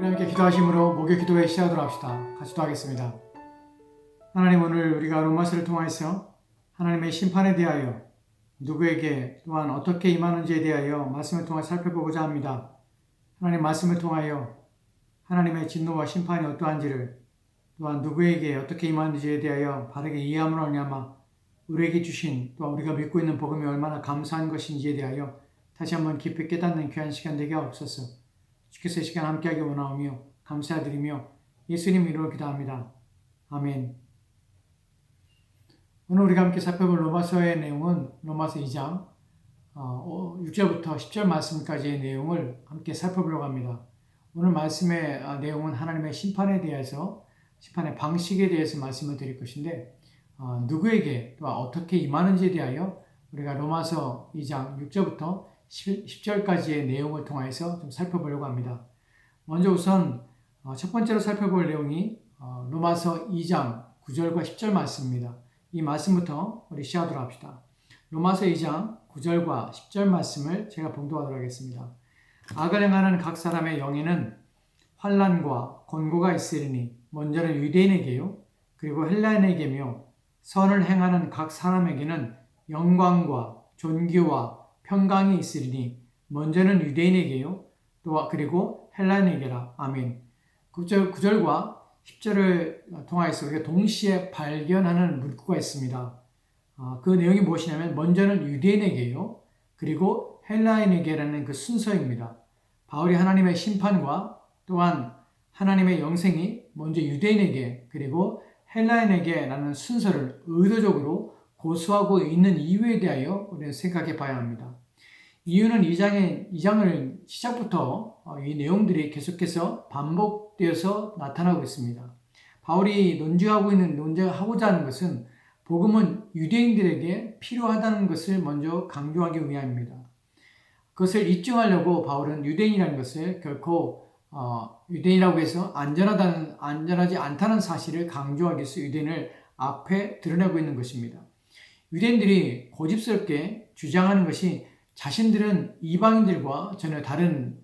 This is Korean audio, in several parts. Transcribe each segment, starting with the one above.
우리 함께 기도하심으로 목요 기도회 시작하도록 합시다. 같이 기도하겠습니다. 하나님, 오늘 우리가 로마서를 통해서 하나님의 심판에 대하여 누구에게 또한 어떻게 임하는지에 대하여 말씀을 통해 살펴보고자 합니다. 하나님, 말씀을 통하여 하나님의 진노와 심판이 어떠한지를, 또한 누구에게 어떻게 임하는지에 대하여 바르게 이해함으로 말미암아 우리에게 주신, 또 우리가 믿고 있는 복음이 얼마나 감사한 것인지에 대하여 다시 한번 깊이 깨닫는 귀한 시간 되게 하옵소서. 주께서 이 시간 함께하기 원하오며 감사드리며 예수님 이름으로 기도합니다. 아멘. 오늘 우리가 함께 살펴볼 로마서의 내용은 로마서 2장 6절부터 10절 말씀까지의 내용을 함께 살펴보려고 합니다. 오늘 말씀의 내용은 하나님의 심판에 대해서, 심판의 방식에 대해서 말씀을 드릴 것인데, 누구에게 또 어떻게 임하는지에 대하여 우리가 로마서 2장 6절부터 10절까지의 내용을 통해서 좀 살펴보려고 합니다. 먼저 우선 첫 번째로 살펴볼 내용이 로마서 2장 9절과 10절 말씀입니다. 이 말씀부터 우리 시작하도록 합시다. 로마서 2장 9절과 10절 말씀을 제가 봉독하도록 하겠습니다. 악을 행하는 각 사람의 영에는 환난과 권고가 있으리니 먼저는 유대인에게요, 그리고 헬라인에게며 선을 행하는 각 사람에게는 영광과 존귀와 평강이 있으리니 먼저는 유대인에게요, 또 그리고 헬라인에게라. 아멘. 9절과 10절을 통하여서 우리가 동시에 발견하는 문구가 있습니다. 그 내용이 무엇이냐면 먼저는 유대인에게요, 그리고 헬라인에게라는 그 순서입니다. 바울이 하나님의 심판과 또한 하나님의 영생이 먼저 유대인에게 그리고 헬라인에게라는 순서를 의도적으로 고수하고 있는 이유에 대하여 우리는 생각해 봐야 합니다. 이유는 2장을 시작부터 이 내용들이 계속해서 반복되어서 나타나고 있습니다. 바울이 논쟁하고자 하는 것은 복음은 유대인들에게 필요하다는 것을 먼저 강조하기 위함입니다. 그것을 입증하려고 바울은 유대인이라는 것을 결코 유대인이라고 해서 안전하지 않다는 사실을 강조하기 위해서 유대인을 앞에 드러내고 있는 것입니다. 유대인들이 고집스럽게 주장하는 것이 자신들은 이방인들과 전혀 다른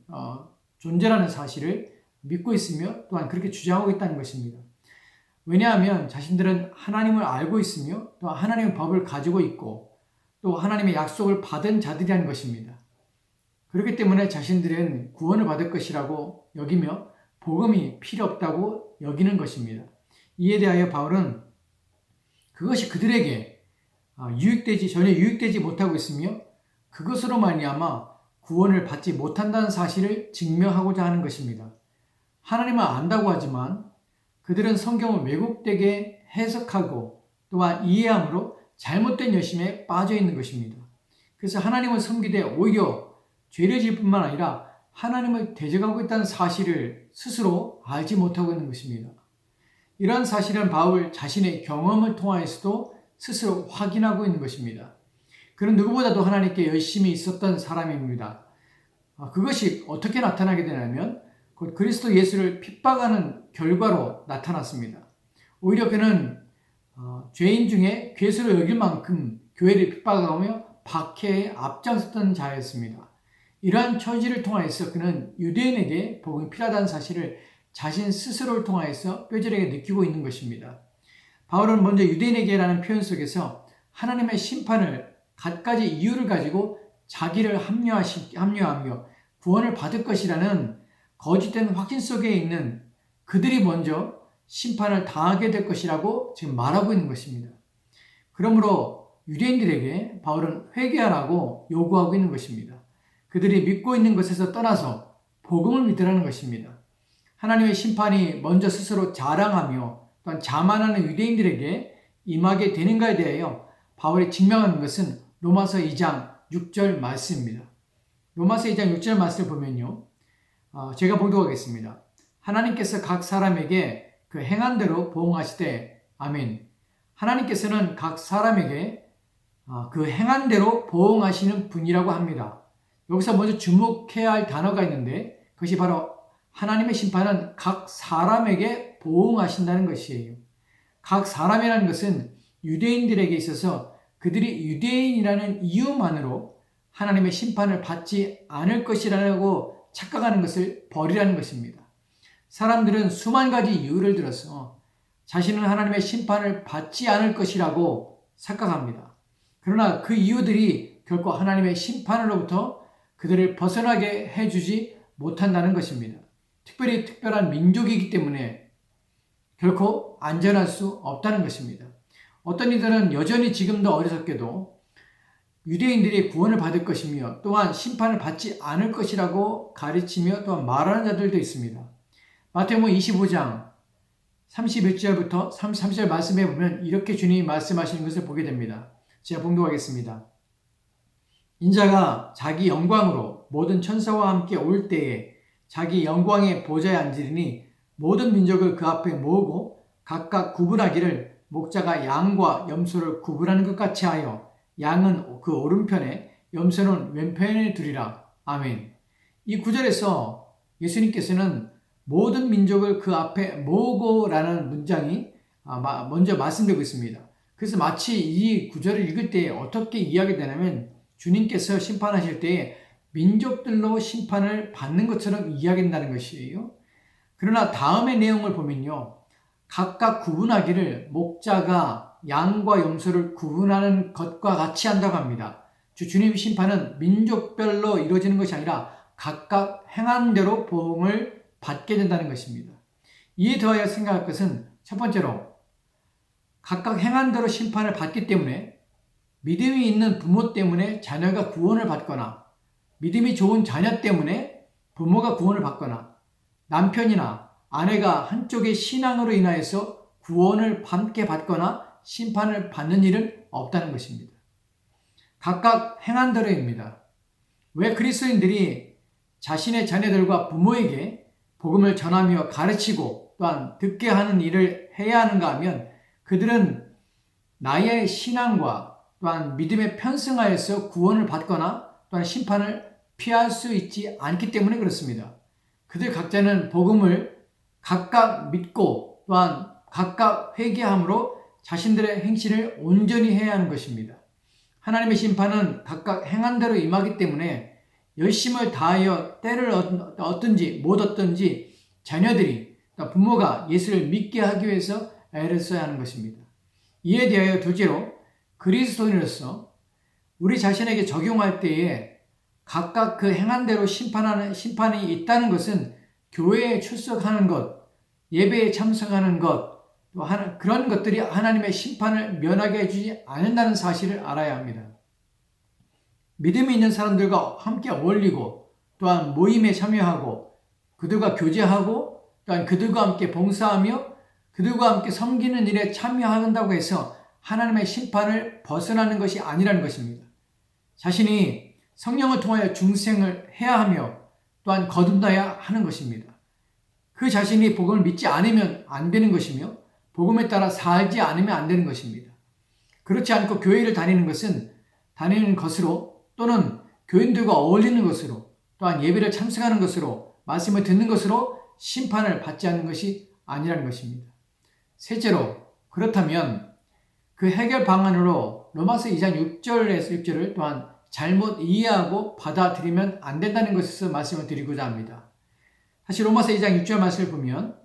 존재라는 사실을 믿고 있으며 또한 그렇게 주장하고 있다는 것입니다. 왜냐하면 자신들은 하나님을 알고 있으며 또 하나님의 법을 가지고 있고 또 하나님의 약속을 받은 자들이라는 것입니다. 그렇기 때문에 자신들은 구원을 받을 것이라고 여기며 복음이 필요 없다고 여기는 것입니다. 이에 대하여 바울은 그것이 그들에게 전혀 유익되지 못하고 있으며 그것으로 말미암아 구원을 받지 못한다는 사실을 증명하고자 하는 것입니다. 하나님을 안다고 하지만 그들은 성경을 왜곡되게 해석하고 또한 이해함으로 잘못된 열심에 빠져 있는 것입니다. 그래서 하나님을 섬기되 오히려 죄를 지을 뿐만 아니라 하나님을 대적하고 있다는 사실을 스스로 알지 못하고 있는 것입니다. 이러한 사실은 바울 자신의 경험을 통하여서도 스스로 확인하고 있는 것입니다. 그는 누구보다도 하나님께 열심히 있었던 사람입니다. 그것이 어떻게 나타나게 되냐면 곧 그리스도 예수를 핍박하는 결과로 나타났습니다. 오히려 그는 죄인 중에 괴수로 여길 만큼 교회를 핍박하며 박해에 앞장섰던 자였습니다. 이러한 처지를 통하여서 그는 유대인에게 복음이 필요하다는 사실을 자신 스스로를 통하여서 뼈저리게 느끼고 있는 것입니다. 바울은 먼저 유대인에게라는 표현 속에서 하나님의 심판을 갖가지 이유를 가지고 자기를 합리화하며 구원을 받을 것이라는 거짓된 확신 속에 있는 그들이 먼저 심판을 당하게 될 것이라고 지금 말하고 있는 것입니다. 그러므로 유대인들에게 바울은 회개하라고 요구하고 있는 것입니다. 그들이 믿고 있는 것에서 떠나서 복음을 믿으라는 것입니다. 하나님의 심판이 먼저 스스로 자랑하며 또한 자만하는 유대인들에게 임하게 되는가에 대하여 바울이 증명하는 것은 로마서 2장 6절 말씀입니다. 로마서 2장 6절 말씀을 보면요, 제가 봉독하겠습니다. 하나님께서 각 사람에게 그 행한 대로 보응하시되, 아멘. 하나님께서는 각 사람에게 그 행한 대로 보응하시는 분이라고 합니다. 여기서 먼저 주목해야 할 단어가 있는데 그것이 바로 하나님의 심판은 각 사람에게 보응하신다는 것이에요. 각 사람이라는 것은 유대인들에게 있어서 그들이 유대인이라는 이유만으로 하나님의 심판을 받지 않을 것이라고 착각하는 것을 버리라는 것입니다. 사람들은 수만 가지 이유를 들어서 자신은 하나님의 심판을 받지 않을 것이라고 착각합니다. 그러나 그 이유들이 결코 하나님의 심판으로부터 그들을 벗어나게 해주지 못한다는 것입니다. 특별히 특별한 민족이기 때문에 결코 안전할 수 없다는 것입니다. 어떤 이들은 여전히 지금도 어리석게도 유대인들이 구원을 받을 것이며 또한 심판을 받지 않을 것이라고 가르치며 또한 말하는 자들도 있습니다. 마태복음 25장 31절부터 33절 말씀에 보면 이렇게 주님이 말씀하시는 것을 보게 됩니다. 제가 봉독하겠습니다. 인자가 자기 영광으로 모든 천사와 함께 올 때에 자기 영광의 보좌에 앉으리니 모든 민족을 그 앞에 모으고 각각 구분하기를 목자가 양과 염소를 구분하는 것 같이 하여 양은 그 오른편에 염소는 왼편에 두리라. 아멘. 이 구절에서 예수님께서는 모든 민족을 그 앞에 모으고라는 문장이 먼저 말씀되고 있습니다. 그래서 마치 이 구절을 읽을 때 어떻게 이해하게 되냐면 주님께서 심판하실 때에 민족들로 심판을 받는 것처럼 이해하겠다는 것이에요. 그러나 다음의 내용을 보면요. 각각 구분하기를 목자가 양과 염소를 구분하는 것과 같이 한다고 합니다. 주님 심판은 민족별로 이루어지는 것이 아니라 각각 행한 대로 보응을 받게 된다는 것입니다. 이에 더하여 생각할 것은 첫 번째로 각각 행한 대로 심판을 받기 때문에 믿음이 있는 부모 때문에 자녀가 구원을 받거나 믿음이 좋은 자녀 때문에 부모가 구원을 받거나 남편이나 아내가 한쪽의 신앙으로 인하여서 구원을 함께 받거나 심판을 받는 일은 없다는 것입니다. 각각 행한 대로입니다. 왜 그리스도인들이 자신의 자녀들과 부모에게 복음을 전하며 가르치고 또한 듣게 하는 일을 해야 하는가 하면 그들은 나의 신앙과 또한 믿음에 편승하여서 구원을 받거나 또한 심판을 피할 수 있지 않기 때문에 그렇습니다. 그들 각자는 복음을 각각 믿고 또한 각각 회개함으로 자신들의 행실을 온전히 해야 하는 것입니다. 하나님의 심판은 각각 행한 대로 임하기 때문에 열심을 다하여 때를 얻든지 못 얻든지 자녀들이 부모가 예수를 믿게 하기 위해서 애를 써야 하는 것입니다. 이에 대하여 둘째로 그리스도인으로서 우리 자신에게 적용할 때에 각각 그 행한 대로 심판이 있다는 것은 교회에 출석하는 것, 예배에 참석하는 것, 또 그런 것들이 하나님의 심판을 면하게 해주지 않는다는 사실을 알아야 합니다. 믿음이 있는 사람들과 함께 어울리고 또한 모임에 참여하고 그들과 교제하고 또한 그들과 함께 봉사하며 그들과 함께 섬기는 일에 참여한다고 해서 하나님의 심판을 벗어나는 것이 아니라는 것입니다. 자신이 성령을 통하여 중생을 해야 하며 또한 거듭나야 하는 것입니다. 그 자신이 복음을 믿지 않으면 안 되는 것이며 복음에 따라 살지 않으면 안 되는 것입니다. 그렇지 않고 교회를 다니는 것으로 또는 교인들과 어울리는 것으로 또한 예배를 참석하는 것으로 말씀을 듣는 것으로 심판을 받지 않는 것이 아니라는 것입니다. 셋째로 그렇다면 그 해결 방안으로 로마서 2장 6절에서 6절을 또한 잘못 이해하고 받아들이면 안 된다는 것에서 말씀을 드리고자 합니다. 사실 로마서 2장 6절 말씀을 보면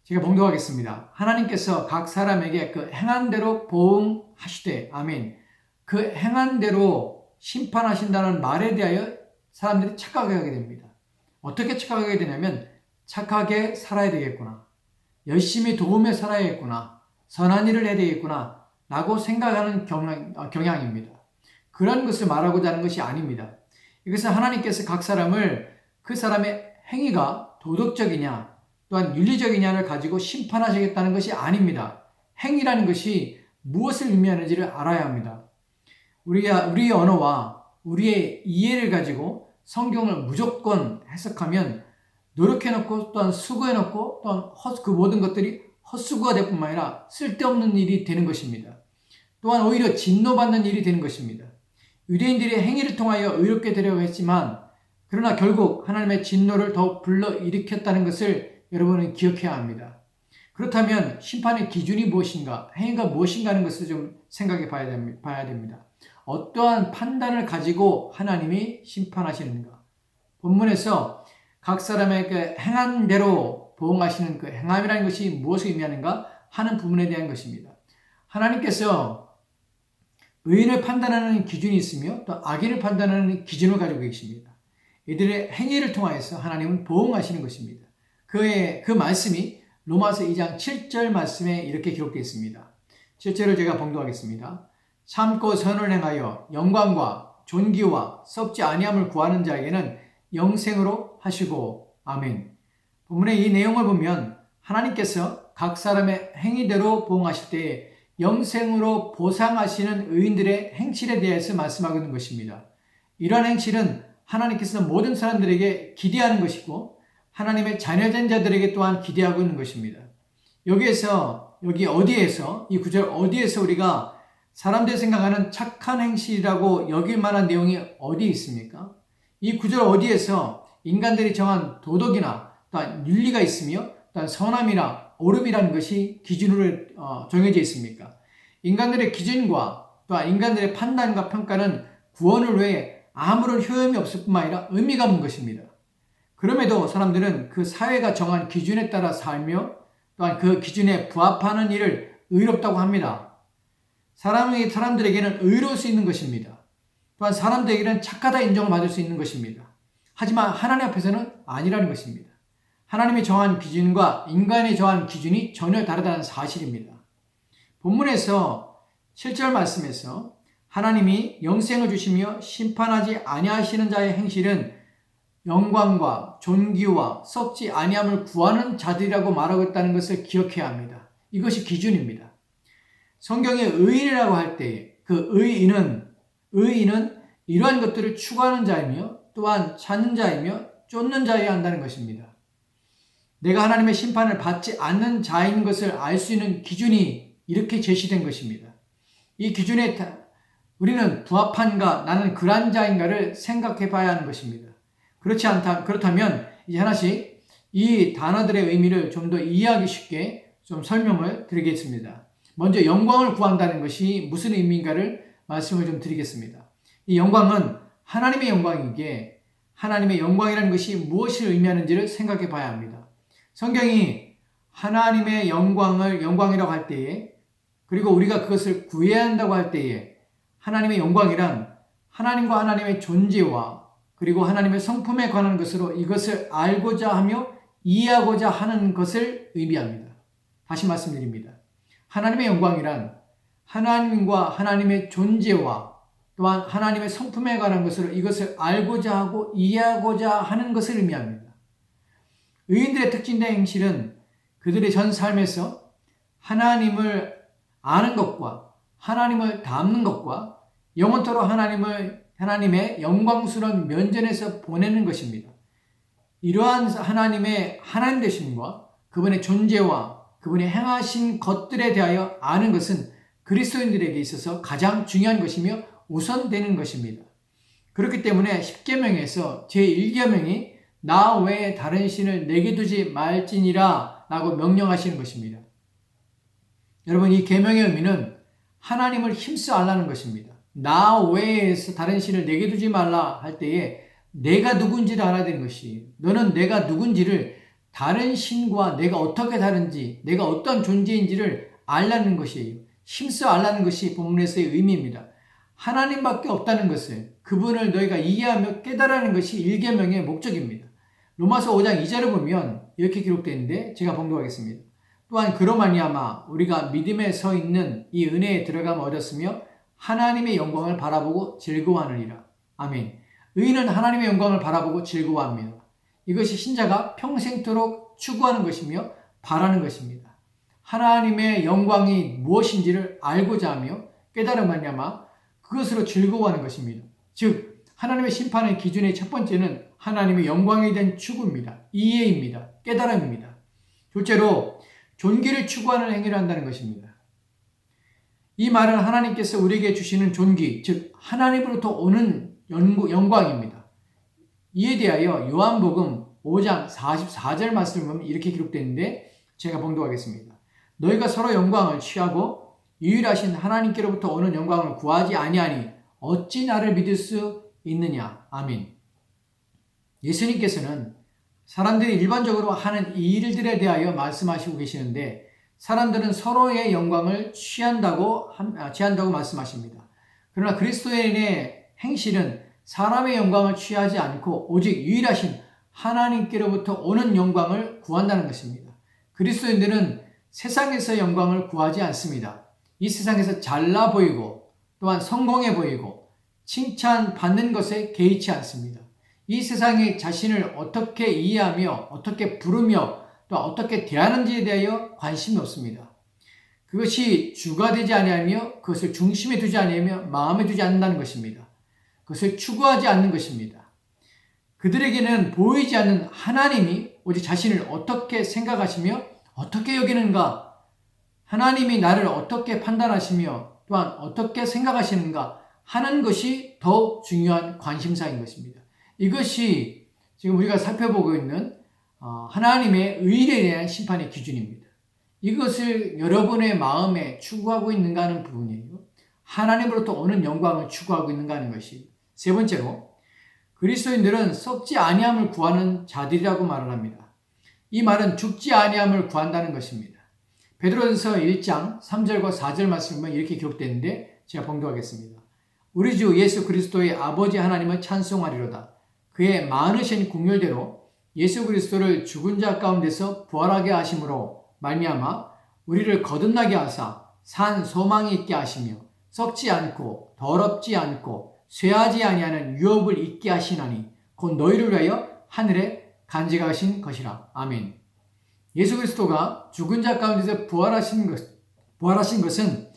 제가 봉독하겠습니다. 하나님께서 각 사람에게 그 행한 대로 보응하시되 아멘. 그 행한 대로 심판하신다는 말에 대하여 사람들이 착각하게 됩니다. 어떻게 착각하게 되냐면 착하게 살아야 되겠구나. 열심히 도우며 살아야겠구나. 선한 일을 해야 되겠구나. 라고 생각하는 경향입니다. 그런 것을 말하고자 하는 것이 아닙니다. 이것은 하나님께서 각 사람을 그 사람의 행위가 도덕적이냐 또한 윤리적이냐를 가지고 심판하시겠다는 것이 아닙니다. 행위라는 것이 무엇을 의미하는지를 알아야 합니다. 우리의 언어와 우리의 이해를 가지고 성경을 무조건 해석하면 노력해놓고 또한 수고해놓고 또한 그 모든 것들이 헛수고가 될 뿐만 아니라 쓸데없는 일이 되는 것입니다. 또한 오히려 진노받는 일이 되는 것입니다. 유대인들이 행위를 통하여 의롭게 되려고 했지만 그러나 결국 하나님의 진노를 더욱 불러일으켰다는 것을 여러분은 기억해야 합니다. 그렇다면 심판의 기준이 무엇인가, 행위가 무엇인가 하는 것을 좀 생각해 봐야 됩니다. 어떠한 판단을 가지고 하나님이 심판하시는가? 본문에서 각 사람에게 행한 대로 보응하시는 그 행함이라는 것이 무엇을 의미하는가 하는 부분에 대한 것입니다. 하나님께서 의인을 판단하는 기준이 있으며 또 악인을 판단하는 기준을 가지고 계십니다. 이들의 행위를 통하여서 하나님은 보응하시는 것입니다. 그 말씀이 로마서 2장 7절 말씀에 이렇게 기록되어 있습니다. 7절을 제가 봉독하겠습니다. 참고 선을 행하여 영광과 존귀와 썩지 아니함을 구하는 자에게는 영생으로 하시고 아멘. 본문의 이 내용을 보면 하나님께서 각 사람의 행위대로 보응하실 때에 영생으로 보상하시는 의인들의 행실에 대해서 말씀하고 있는 것입니다. 이러한 행실은 하나님께서 모든 사람들에게 기대하는 것이고 하나님의 자녀된 자들에게 또한 기대하고 있는 것입니다. 이 구절 어디에서 우리가 사람들이 생각하는 착한 행실이라고 여길 만한 내용이 어디 있습니까? 이 구절 어디에서 인간들이 정한 도덕이나 또한 윤리가 있으며 또한 선함이나 옳음이라는 것이 기준으로 정해져 있습니까? 인간들의 기준과 또한 인간들의 판단과 평가는 구원을 위해 아무런 효용이 없을 뿐만 아니라 의미가 없는 것입니다. 그럼에도 사람들은 그 사회가 정한 기준에 따라 살며 또한 그 기준에 부합하는 일을 의롭다고 합니다. 사람들에게는 의로울 수 있는 것입니다. 또한 사람들에게는 착하다 인정을 받을 수 있는 것입니다. 하지만 하나님 앞에서는 아니라는 것입니다. 하나님이 정한 기준과 인간이 정한 기준이 전혀 다르다는 사실입니다. 본문에서 7절 말씀에서 하나님이 영생을 주시며 심판하지 아니하시는 자의 행실은 영광과 존귀와 썩지 아니함을 구하는 자들이라고 말하고 있다는 것을 기억해야 합니다. 이것이 기준입니다. 성경에 의인이라고 할 때 그 의인은 이러한 것들을 추구하는 자이며 또한 찾는 자이며 쫓는 자여야 한다는 것입니다. 내가 하나님의 심판을 받지 않는 자인 것을 알 수 있는 기준이 이렇게 제시된 것입니다. 이 기준에 우리는 부합한가, 나는 그런 자인가를 생각해 봐야 하는 것입니다. 그렇다면 이제 하나씩 이 단어들의 의미를 좀 더 이해하기 쉽게 좀 설명을 드리겠습니다. 먼저 영광을 구한다는 것이 무슨 의미인가를 말씀을 좀 드리겠습니다. 이 영광은 하나님의 영광이기에 하나님의 영광이라는 것이 무엇을 의미하는지를 생각해 봐야 합니다. 성경이 하나님의 영광이라고 할 때에 그리고 우리가 그것을 구해야 한다고 할 때에 하나님의 영광이란 하나님과 하나님의 존재와 그리고 하나님의 성품에 관한 것으로 이것을 알고자 하며 이해하고자 하는 것을 의미합니다. 다시 말씀드립니다. 하나님의 영광이란 하나님과 하나님의 존재와 또한 하나님의 성품에 관한 것으로 이것을 알고자 하고 이해하고자 하는 것을 의미합니다. 의인들의 특징된 행실은 그들의 전 삶에서 하나님을 아는 것과 하나님을 닮는 것과 영원토록 하나님의 영광스러운 면전에서 보내는 것입니다. 이러한 하나님의 하나님 되심과 그분의 존재와 그분이 행하신 것들에 대하여 아는 것은 그리스도인들에게 있어서 가장 중요한 것이며 우선되는 것입니다. 그렇기 때문에 십계명에서 제1계명이 나 외에 다른 신을 내게 두지 말지니라 라고 명령하시는 것입니다. 여러분, 이 계명의 의미는 하나님을 힘써 알라는 것입니다. 나 외에서 다른 신을 내게 두지 말라 할 때에 내가 누군지를 알아야 되는 것이, 너는 내가 누군지를 다른 신과 내가 어떻게 다른지, 내가 어떤 존재인지를 알라는 것이에요. 힘써 알라는 것이 본문에서의 의미입니다. 하나님밖에 없다는 것을, 그분을 너희가 이해하며 깨달아는 것이 1계명의 목적입니다. 로마서 5장 2절을 보면 이렇게 기록되어 있는데 제가 봉독하겠습니다. 또한 그로 말미암아 우리가 믿음에 서 있는 이 은혜에 들어가면 얻었으며 하나님의 영광을 바라보고 즐거워하느니라. 아멘. 의인은 하나님의 영광을 바라보고 즐거워합니다. 이것이 신자가 평생토록 추구하는 것이며 바라는 것입니다. 하나님의 영광이 무엇인지를 알고자 하며 깨달음 말미암아 그것으로 즐거워하는 것입니다. 즉 하나님의 심판의 기준의 첫 번째는 하나님의 영광에 대한 추구입니다. 이해입니다. 깨달음입니다. 둘째로 존귀를 추구하는 행위를 한다는 것입니다. 이 말은 하나님께서 우리에게 주시는 존귀, 즉 하나님으로부터 오는 영광입니다. 이에 대하여 요한복음 5장 44절 말씀을 보면 이렇게 기록되어 있는데 제가 봉독하겠습니다. 너희가 서로 영광을 취하고 유일하신 하나님께로부터 오는 영광을 구하지 아니하니 어찌 나를 믿을 수 있느냐. 아멘. 예수님께서는 사람들이 일반적으로 하는 이 일들에 대하여 말씀하시고 계시는데 사람들은 서로의 영광을 취한다고 말씀하십니다. 그러나 그리스도인의 행실은 사람의 영광을 취하지 않고 오직 유일하신 하나님께로부터 오는 영광을 구한다는 것입니다. 그리스도인들은 세상에서 영광을 구하지 않습니다. 이 세상에서 잘나 보이고 또한 성공해 보이고 칭찬받는 것에 개의치 않습니다. 이 세상이 자신을 어떻게 이해하며 어떻게 부르며 또 어떻게 대하는지에 대하여 관심이 없습니다. 그것이 주가 되지 아니하며 그것을 중심에 두지 아니하며 마음에 두지 않는다는 것입니다. 그것을 추구하지 않는 것입니다. 그들에게는 보이지 않는 하나님이 오직 자신을 어떻게 생각하시며 어떻게 여기는가, 하나님이 나를 어떻게 판단하시며 또한 어떻게 생각하시는가 하는 것이 더욱 중요한 관심사인 것입니다. 이것이 지금 우리가 살펴보고 있는 하나님의 의에 대한 심판의 기준입니다. 이것을 여러분의 마음에 추구하고 있는가 하는 부분이에요. 하나님으로부터 오는 영광을 추구하고 있는가 하는 것이. 세 번째로 그리스도인들은 썩지 아니함을 구하는 자들이라고 말을 합니다. 이 말은 죽지 아니함을 구한다는 것입니다. 베드로전서 1장 3절과 4절 말씀은 이렇게 기록되는데 제가 봉독하겠습니다. 우리 주 예수 그리스도의 아버지 하나님을 찬송하리로다. 그의 많으신 긍휼대로 예수 그리스도를 죽은 자 가운데서 부활하게 하심으로 말미암아 우리를 거듭나게 하사 산 소망이 있게 하시며 썩지 않고 더럽지 않고 쇠하지 아니하는 유업을 있게 하시나니 곧 너희를 위하여 하늘에 간직하신 것이라. 아멘. 예수 그리스도가 죽은 자 가운데서 부활하신 것은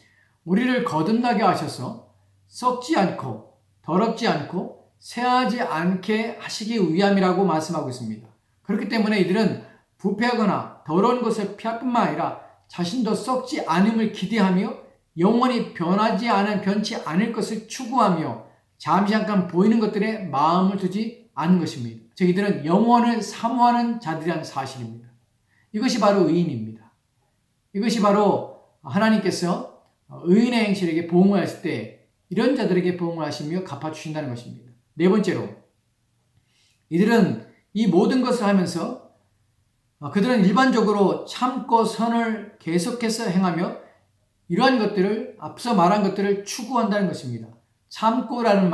우리를 거듭나게 하셔서 썩지 않고 더럽지 않고 쇠하지 않게 하시기 위함이라고 말씀하고 있습니다. 그렇기 때문에 이들은 부패하거나 더러운 것을 피할 뿐만 아니라 자신도 썩지 않음을 기대하며 영원히 변치 않을 것을 추구하며 잠시 잠깐 보이는 것들에 마음을 두지 않는 것입니다. 즉 이들은 영원을 사모하는 자들이라는 사실입니다. 이것이 바로 의인입니다. 이것이 바로 하나님께서 의인의 행실에게 보응을 하실 때 이런 자들에게 보응을 하시며 갚아주신다는 것입니다. 네 번째로 이들은 이 모든 것을 하면서 그들은 일반적으로 참고 선을 계속해서 행하며 이러한 것들을 앞서 말한 것들을 추구한다는 것입니다. 참고라는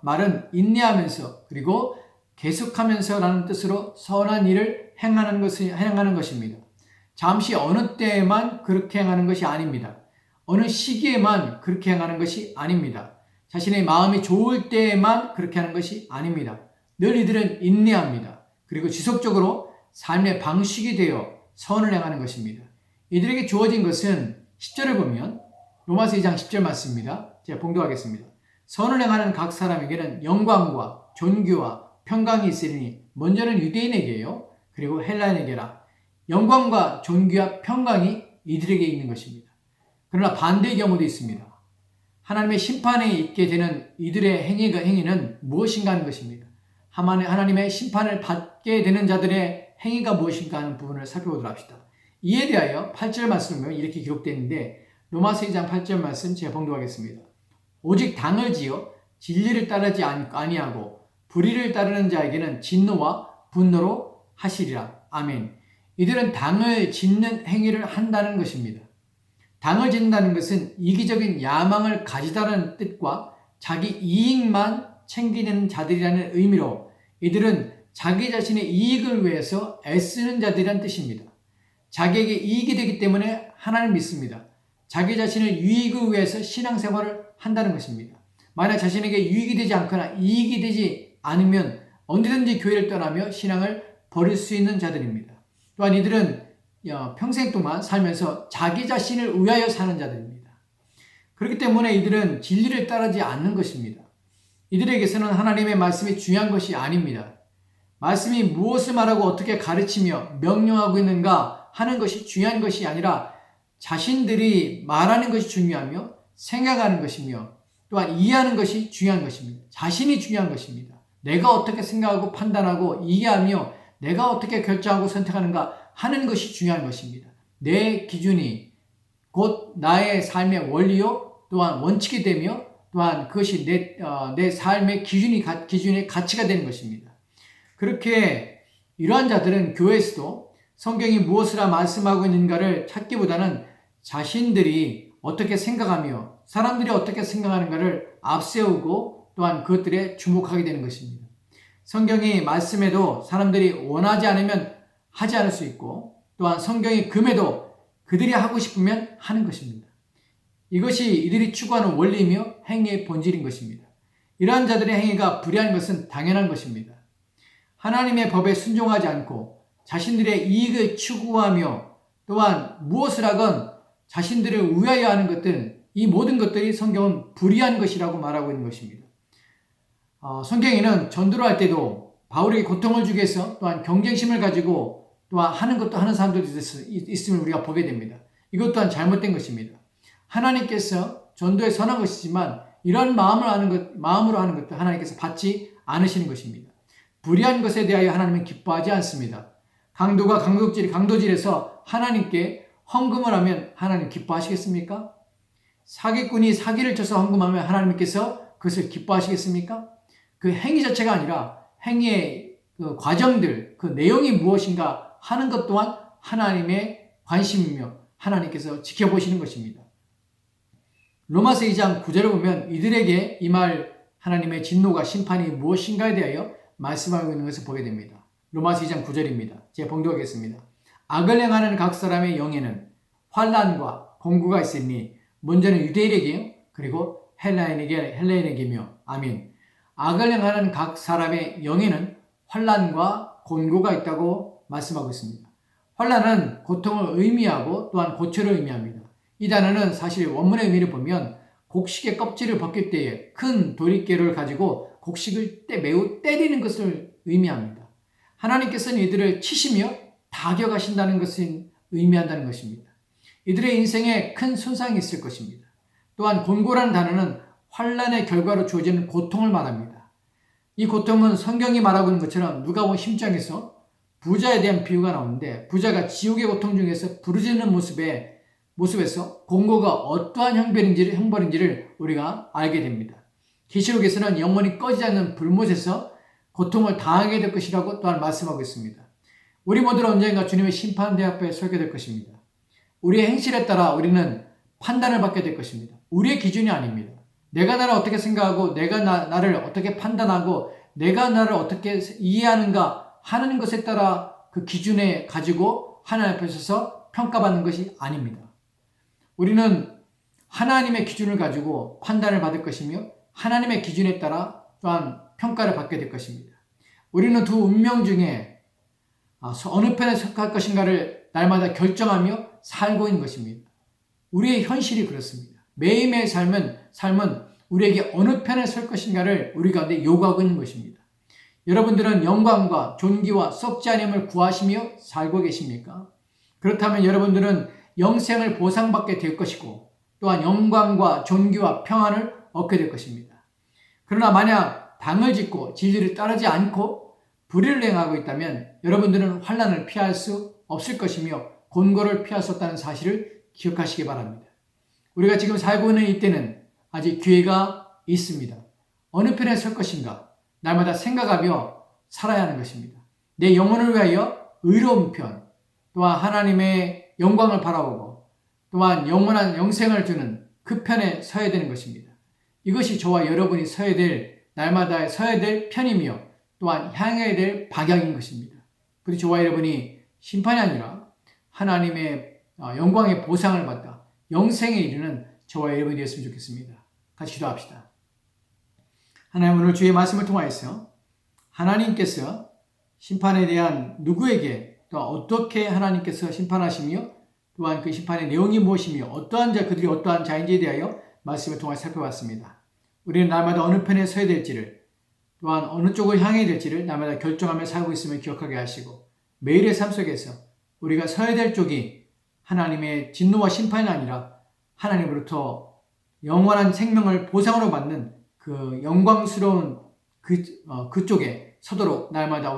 말은 인내하면서 그리고 계속하면서라는 뜻으로 선한 일을 행하는 것입니다. 잠시 어느 때에만 그렇게 행하는 것이 아닙니다. 어느 시기에만 그렇게 행하는 것이 아닙니다. 자신의 마음이 좋을 때에만 그렇게 하는 것이 아닙니다. 늘 이들은 인내합니다. 그리고 지속적으로 삶의 방식이 되어 선을 행하는 것입니다. 이들에게 주어진 것은 10절을 보면 로마서 2장 10절 말씀입니다. 제가 봉독하겠습니다. 선을 행하는 각 사람에게는 영광과 존귀와 평강이 있으리니 먼저는 유대인에게요. 그리고 헬라인에게라. 영광과 존귀와 평강이 이들에게 있는 것입니다. 그러나 반대의 경우도 있습니다. 하나님의 심판에 있게 되는 이들의 행위는 무엇인가 하는 것입니다. 하나님의 심판을 받게 되는 자들의 행위가 무엇인가 하는 부분을 살펴보도록 합시다. 이에 대하여 8절 말씀을 보면 이렇게 기록되어 있는데 로마서 2장 8절 말씀 제가 봉독하겠습니다. 오직 당을 지어 진리를 따르지 아니하고 불의를 따르는 자에게는 진노와 분노로 하시리라. 아멘. 이들은 당을 짓는 행위를 한다는 것입니다. 당을 짓는다는 것은 이기적인 야망을 가지다라는 뜻과 자기 이익만 챙기는 자들이라는 의미로 이들은 자기 자신의 이익을 위해서 애쓰는 자들이라는 뜻입니다. 자기에게 이익이 되기 때문에 하나님을 믿습니다. 자기 자신의 유익을 위해서 신앙생활을 한다는 것입니다. 만약 자신에게 유익이 되지 않거나 이익이 되지 않으면 언제든지 교회를 떠나며 신앙을 버릴 수 있는 자들입니다. 또한 이들은 평생 동안 살면서 자기 자신을 위하여 사는 자들입니다. 그렇기 때문에 이들은 진리를 따르지 않는 것입니다. 이들에게서는 하나님의 말씀이 중요한 것이 아닙니다. 말씀이 무엇을 말하고 어떻게 가르치며 명령하고 있는가 하는 것이 중요한 것이 아니라 자신들이 말하는 것이 중요하며 생각하는 것이며 또한 이해하는 것이 중요한 것입니다. 자신이 중요한 것입니다. 내가 어떻게 생각하고 판단하고 이해하며 내가 어떻게 결정하고 선택하는가 하는 것이 중요한 것입니다. 내 기준이 곧 나의 삶의 원리요 또한 원칙이 되며 또한 그것이 내 삶의 기준의 가치가 되는 것입니다. 그렇게 이러한 자들은 교회에서도 성경이 무엇이라 말씀하고 있는가를 찾기보다는 자신들이 어떻게 생각하며 사람들이 어떻게 생각하는가를 앞세우고 또한 그것들에 주목하게 되는 것입니다. 성경이 말씀해도 사람들이 원하지 않으면 하지 않을 수 있고 또한 성경이 금해도 그들이 하고 싶으면 하는 것입니다. 이것이 이들이 추구하는 원리이며 행위의 본질인 것입니다. 이러한 자들의 행위가 불의한 것은 당연한 것입니다. 하나님의 법에 순종하지 않고 자신들의 이익을 추구하며 또한 무엇을 하건 자신들을 위하여 하는 것들, 이 모든 것들이 성경은 불의한 것이라고 말하고 있는 것입니다. 성경에는 전도를 할 때도 바울에게 고통을 주기 위해서 또한 경쟁심을 가지고 또한 하는 것도 하는 사람들이 있음을 우리가 보게 됩니다. 이것 또한 잘못된 것입니다. 하나님께서 전도에 선한 것이지만 이런 마음으로 하는 것도 하나님께서 받지 않으시는 것입니다. 불의한 것에 대하여 하나님은 기뻐하지 않습니다. 강도가 강도질에서 하나님께 헌금을 하면 하나님 기뻐하시겠습니까? 사기꾼이 사기를 쳐서 헌금하면 하나님께서 그것을 기뻐하시겠습니까? 그 행위 자체가 아니라 행위의 그 과정들, 그 내용이 무엇인가 하는 것 또한 하나님의 관심이며 하나님께서 지켜보시는 것입니다. 로마서 2장 9절을 보면 이들에게 임할 하나님의 진노가 심판이 무엇인가에 대하여 말씀하고 있는 것을 보게 됩니다. 로마서 2장 9절입니다. 제가 봉독하겠습니다. 악을 행하는 각 사람의 영에는 환난과 공고가 있으니 먼저는 유대인에게요 그리고 헬라인에게며 아멘. 악을 행하는 각 사람의 영에는 환난과 곤고가 있다고 말씀하고 있습니다. 환난은 고통을 의미하고 또한 고초를 의미합니다. 이 단어는 사실 원문의 의미를 보면 곡식의 껍질을 벗길 때에 큰 도리깨를 가지고 곡식을 매우 때리는 것을 의미합니다. 하나님께서는 이들을 치시며 타격하신다는 것을 의미한다는 것입니다. 이들의 인생에 큰 손상이 있을 것입니다. 또한 곤고라는 단어는 환난의 결과로 주어지는 고통을 말합니다. 이 고통은 성경이 말하고 있는 것처럼 누가복음 10장에서 부자에 대한 비유가 나오는데 부자가 지옥의 고통 중에서 부르짖는 모습에서 곤고가 어떠한 형벌인지를 우리가 알게 됩니다. 계시록에서는 영원히 꺼지지 않는 불못에서 고통을 당하게 될 것이라고 또한 말씀하고 있습니다. 우리 모두는 언젠가 주님의 심판대 앞에 서게 될 것입니다. 우리의 행실에 따라 우리는 판단을 받게 될 것입니다. 우리의 기준이 아닙니다. 내가 나를 어떻게 생각하고 내가 나를 어떻게 판단하고 내가 나를 어떻게 이해하는가 하는 것에 따라 그 기준에 가지고 하나님 앞에 서서 평가받는 것이 아닙니다. 우리는 하나님의 기준을 가지고 판단을 받을 것이며 하나님의 기준에 따라 또한 평가를 받게 될 것입니다. 우리는 두 운명 중에 어느 편에 속할 것인가를 날마다 결정하며 살고 있는 것입니다. 우리의 현실이 그렇습니다. 매일매일 삶은 우리에게 어느 편에 설 것인가를 우리 가운데 요구하고 있는 것입니다. 여러분들은 영광과 존귀와 썩지 않음을 구하시며 살고 계십니까? 그렇다면 여러분들은 영생을 보상받게 될 것이고 또한 영광과 존귀와 평안을 얻게 될 것입니다. 그러나 만약 당을 짓고 진리를 따르지 않고 불의를 행하고 있다면 여러분들은 환난을 피할 수 없을 것이며 곤고를 피할 수 없다는 사실을 기억하시기 바랍니다. 우리가 지금 살고 있는 이때는 아직 기회가 있습니다. 어느 편에 설 것인가 날마다 생각하며 살아야 하는 것입니다. 내 영혼을 위하여 의로운 편, 또한 하나님의 영광을 바라보고 또한 영원한 영생을 주는 그 편에 서야 되는 것입니다. 이것이 저와 여러분이 날마다 서야 될 편이며 또한 향해야 될 방향인 것입니다. 그리고 저와 여러분이 심판이 아니라 하나님의 영광의 보상을 받다 영생에 이르는 저와 여러분이 되었으면 좋겠습니다. 같이 기도합시다. 하나님, 오늘 주의 말씀을 통하여서 하나님께서 심판에 대한 누구에게 또 어떻게 하나님께서 심판하시며 또한 그 심판의 내용이 무엇이며 그들이 어떠한 자인지에 대하여 말씀을 통해 살펴봤습니다. 우리는 날마다 어느 편에 서야 될지를 또한 어느 쪽을 향해야 될지를 날마다 결정하며 살고 있음을 기억하게 하시고 매일의 삶 속에서 우리가 서야 될 쪽이 하나님의 진노와 심판이 아니라 하나님으로부터 영원한 생명을 보상으로 받는 그 영광스러운 그쪽에 서도록 날마다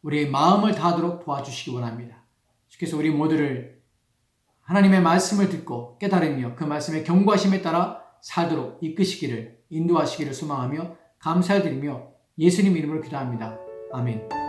우리의 마음을 다하도록 도와주시기 원합니다. 주께서 우리 모두를 하나님의 말씀을 듣고 깨달으며 그 말씀의 경고하심에 따라 살도록 이끄시기를 인도하시기를 소망하며 감사드리며 예수님 이름으로 기도합니다. 아멘.